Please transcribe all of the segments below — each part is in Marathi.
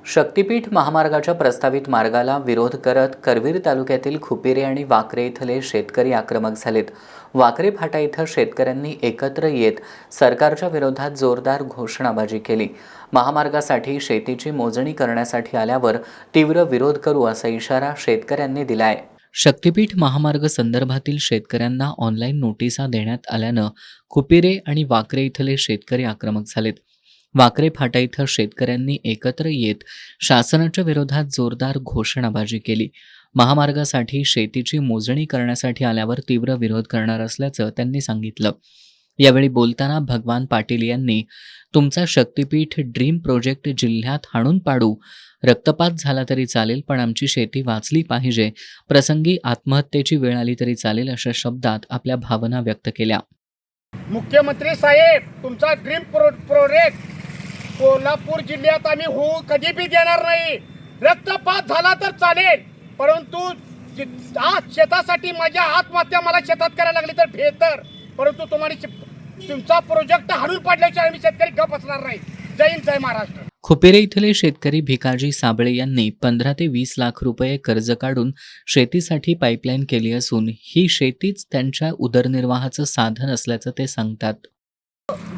शक्तीपीठ महामार्गाच्या प्रस्तावित मार्गाला विरोध करत करवीर तालुक्यातील खुपिरे आणि वाकरे इथले शेतकरी आक्रमक झालेत. वाकरे फाटा इथं शेतकऱ्यांनी एकत्र येत सरकारच्या विरोधात जोरदार घोषणाबाजी केली. महामार्गासाठी शेतीची मोजणी करण्यासाठी आल्यावर तीव्र विरोध करू असा इशारा शेतकऱ्यांनी दिलाय. शक्तीपीठ महामार्ग संदर्भातील शेतकऱ्यांना ऑनलाईन नोटिसा देण्यात आल्यानं खुपिरे आणि वाकरे इथले शेतकरी आक्रमक झालेत. वाकरे फाटा इथं शेतकऱ्यांनी एकत्र येत शासनाच्या विरोधात जोरदार घोषणाबाजी केली. महामार्गासाठी शेतीची मोजणी करण्यासाठी आल्यावर तीव्र विरोध करणार असल्याचं त्यांनी सांगितलं. यावेळी बोलताना भगवान पाटील यांनी तुमचा शक्तीपीठ ड्रीम प्रोजेक्ट जिल्ह्यात हाणून पाडू, रक्तपात झाला तरी चालेल पण आमची शेती वाचली पाहिजे, प्रसंगी आत्महत्येची वेळ आली तरी चालेल अशा शब्दात आपल्या भावना व्यक्त केल्या. मुख्यमंत्री साहेब, तुमचा ड्रीम प्रोजेक्ट कोल्हापूर जिल्ह्यात आम्ही होऊ कधी बी देणार नाही. रक्तपात झाला तर चालेल, परंतु आज शेतासाठी माझ्या आत्महत्या मला शेतात करायला लागली तर बेहतर, परंतु तुमचा प्रोजेक्ट हाणून पाडल्याशिवाय आम्ही शेतकरी गप असणार नाही. जय हिंद, जय महाराष्ट्र. खुपिरे इथले शेतकरी भिकाजी साबळे यांनी 15 ते 20 लाख रुपये कर्ज काढून शेतीसाठी पाईपलाईन केली असून ही शेतीच त्यांच्या उदरनिर्वाहाचं साधन असल्याचं ते सांगतात.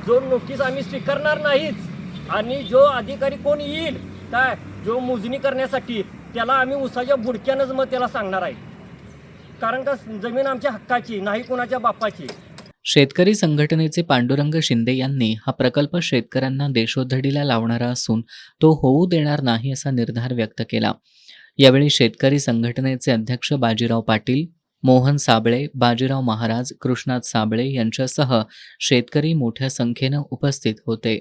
जो नोटीस आम्ही स्वीकारणार नाहीच आणि जो अधिकारी कोण येईल काय जो मोजणी करण्यासाठी त्याला आम्ही उसाच्या बुडक्यानंच मग त्याला सांगणार आहे, कारण का जमीन आमच्या हक्काची नाही, कोणाच्या बापाची. शेतकरी संघटनेचे पांडुरंग शिंदे यांनी हा प्रकल्प शेतकऱ्यांना देशोधडीला लावणारा असून तो होऊ देणार नाही असा निर्धार व्यक्त केला. यावेळी शेतकरी संघटनेचे अध्यक्ष बाजीराव पाटील, मोहन साबळे, बाजीराव महाराज, कृष्णात साबळे यांच्यासह शेतकरी मोठ्या संख्येनं उपस्थित होते.